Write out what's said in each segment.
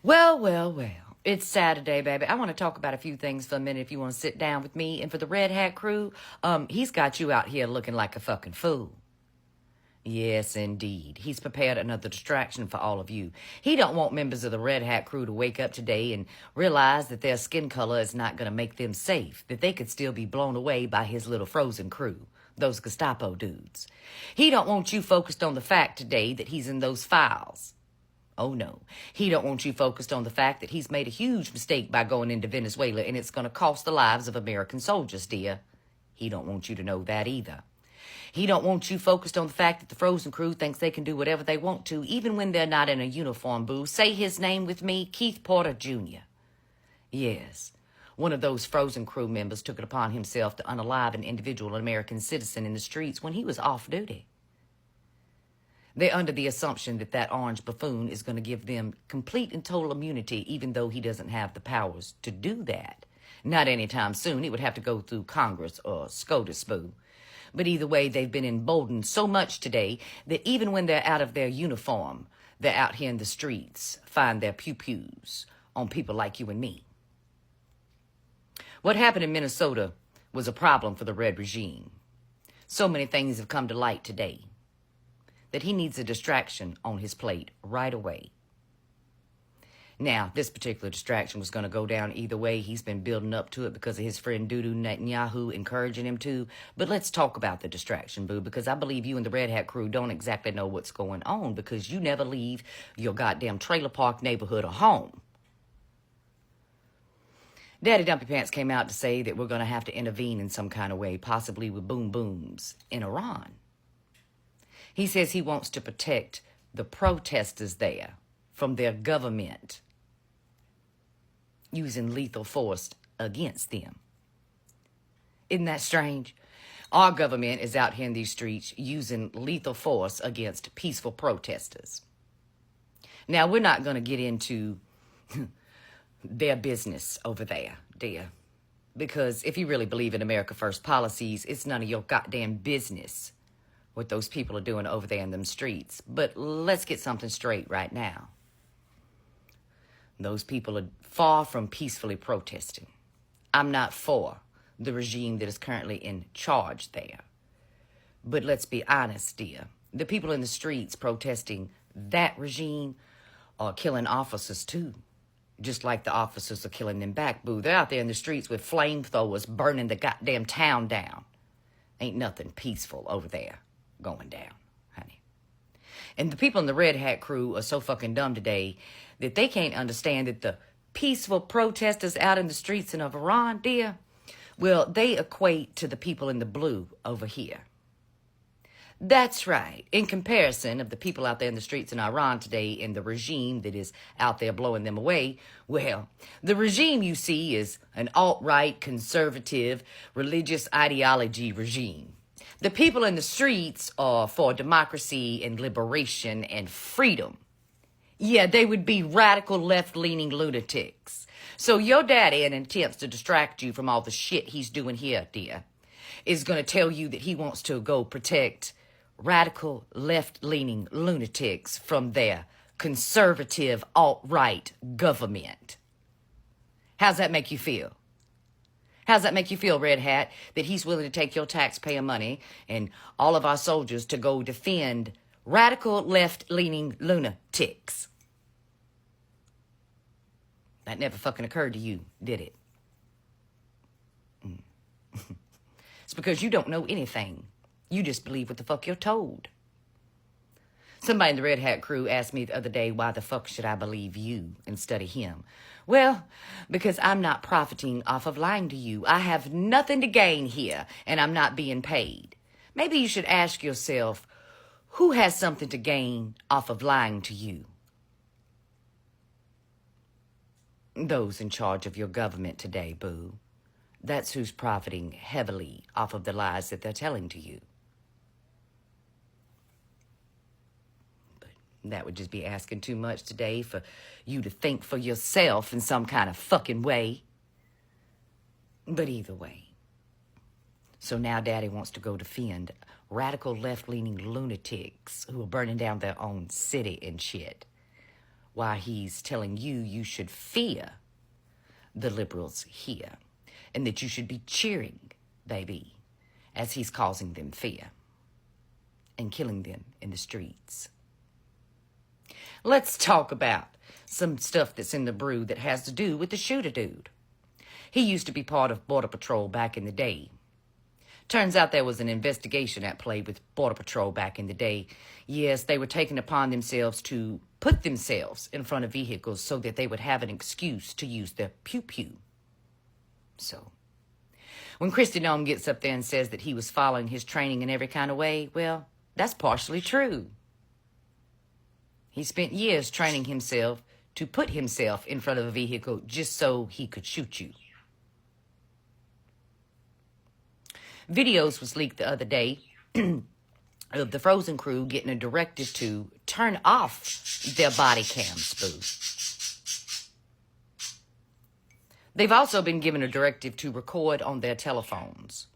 Well, well, well. It's Saturday, baby. I want to talk about a few things for a minute if you want to sit down with me. And for the Red Hat crew, he's got you out here looking like a fucking fool. Yes, indeed. He's prepared another distraction for all of you. He don't want members of the Red Hat crew to wake up today and realize that their skin color is not going to make them safe, that they could still be blown away by his little frozen crew, those Gestapo dudes. He don't want you focused on the fact today that he's in those files. Oh no, he don't want you focused on the fact that he's made a huge mistake by going into Venezuela and it's going to cost the lives of American soldiers, dear. He don't want you to know that either. He don't want you focused on the fact that the Frozen crew thinks they can do whatever they want to, even when they're not in a uniform, boo. Say his name with me, Keith Porter Jr. Yes, one of those Frozen crew members took it upon himself to unalive an individual American citizen in the streets when he was off duty. They're under the assumption that that orange buffoon is going to give them complete and total immunity, even though he doesn't have the powers to do that. Not anytime soon. He would have to go through Congress or SCOTUS, boo. But either way, they've been emboldened so much today that even when they're out of their uniform, they're out here in the streets, find their pew-pews on people like you and me. What happened in Minnesota was a problem for the Red regime. So many things have come to light today that he needs a distraction on his plate right away. Now, this particular distraction was going to go down either way. He's been building up to it because of his friend Dudu Netanyahu encouraging him to. But let's talk about the distraction, boo, because I believe you and the Red Hat crew don't exactly know what's going on because you never leave your goddamn trailer park neighborhood or home. Daddy Dumpy Pants came out to say that we're going to have to intervene in some kind of way, possibly with boom booms in Iran. He says he wants to protect the protesters there from their government using lethal force against them. Isn't that strange? Our government is out here in these streets using lethal force against peaceful protesters. Now, we're not going to get into their business over there, dear. Because if you really believe in America First policies, it's none of your goddamn business what those people are doing over there in them streets. But let's get something straight right now. Those people are far from peacefully protesting. I'm not for the regime that is currently in charge there. But let's be honest, dear. The people in the streets protesting that regime are killing officers too. Just like the officers are killing them back, boo. They're out there in the streets with flamethrowers burning the goddamn town down. Ain't nothing peaceful over there going down, honey. And the people in the Red Hat crew are so fucking dumb today that they can't understand that the peaceful protesters out in the streets in Iran, dear, well, they equate to the people in the blue over here. That's right. In comparison of the people out there in the streets in Iran today and the regime that is out there blowing them away, well, the regime you see is an alt-right, conservative, religious ideology regime. The people in the streets are for democracy and liberation and freedom. Yeah, they would be radical left-leaning lunatics. So your daddy, in attempts to distract you from all the shit he's doing here, dear, is going to tell you that he wants to go protect radical left-leaning lunatics from their conservative alt-right government. How's that make you feel? How's that make you feel, Red Hat, that he's willing to take your taxpayer money and all of our soldiers to go defend radical left-leaning lunatics? That never fucking occurred to you, did it? It's because you don't know anything. You just believe what the fuck you're told. Somebody in the Red Hat crew asked me the other day, why the fuck should I believe you instead of him? Well, because I'm not profiting off of lying to you. I have nothing to gain here, and I'm not being paid. Maybe you should ask yourself, who has something to gain off of lying to you? Those in charge of your government today, boo. That's who's profiting heavily off of the lies that they're telling to you. That would just be asking too much today for you to think for yourself in some kind of fucking way. But either way. So now Daddy wants to go defend radical left-leaning lunatics who are burning down their own city and shit. while he's telling you you should fear the liberals here and that you should be cheering, baby, as he's causing them fear and killing them in the streets. Let's talk about some stuff that's in the brew that has to do with the shooter dude. He used to be part of Border Patrol back in the day. Turns out there was an investigation at play with Border Patrol back in the day. Yes, they were taking upon themselves to put themselves in front of vehicles so that they would have an excuse to use their pew-pew. So, when Kristi Noem gets up there and says that he was following his training in every kind of way, well, that's partially true. He spent years training himself to put himself in front of a vehicle just so he could shoot you. Videos was leaked the other day of the Frozen crew getting a directive to turn off their body cams, boo. They've also been given a directive to record on their telephones.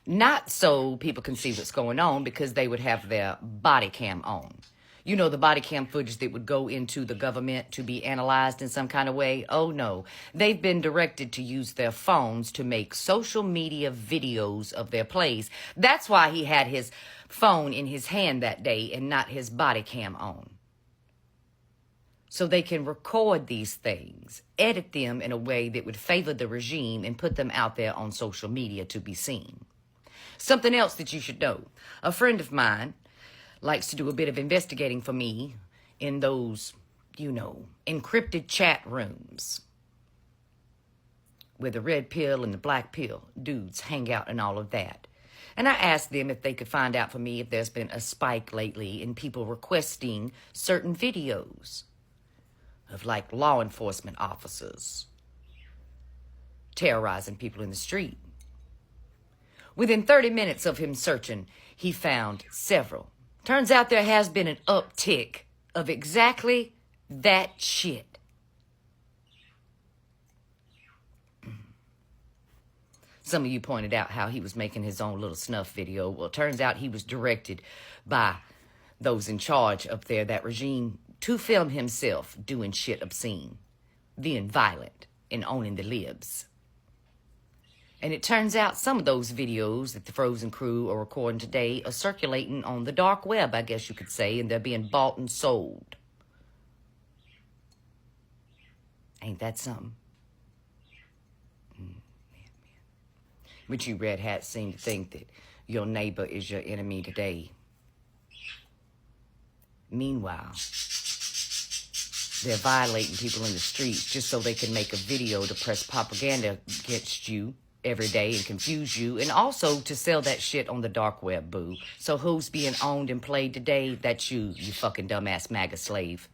Not so people can see what's going on, because they would have their body cam on. You know, the body cam footage that would go into the government to be analyzed in some kind of way? Oh, no. They've been directed to use their phones to make social media videos of their plays. That's why he had his phone in his hand that day and not his body cam on. So they can record these things, edit them in a way that would favor the regime, and put them out there on social media to be seen. Something else that you should know. A friend of mine likes to do a bit of investigating for me in those, you know, encrypted chat rooms where the red pill and the black pill dudes hang out and all of that. And I asked them if they could find out for me if there's been a spike lately in people requesting certain videos of, like, law enforcement officers terrorizing people in the street. Within 30 minutes of him searching, he found several. Turns out there has been an uptick of exactly that shit. Some of you pointed out how he was making his own little snuff video. Well, it turns out he was directed by those in charge up there, that regime, to film himself doing shit obscene, being violent, and owning the libs. And it turns out some of those videos that the Frozen crew are recording today are circulating on the dark web, I guess you could say, and they're being bought and sold. Ain't that something? But you red hats seem to think that your neighbor is your enemy today. Meanwhile, they're violating people in the streets just so they can make a video to press propaganda against you every day and confuse you, and also to sell that shit on the dark web, boo. So who's being owned and played today? That's you, you fucking dumbass MAGA slave.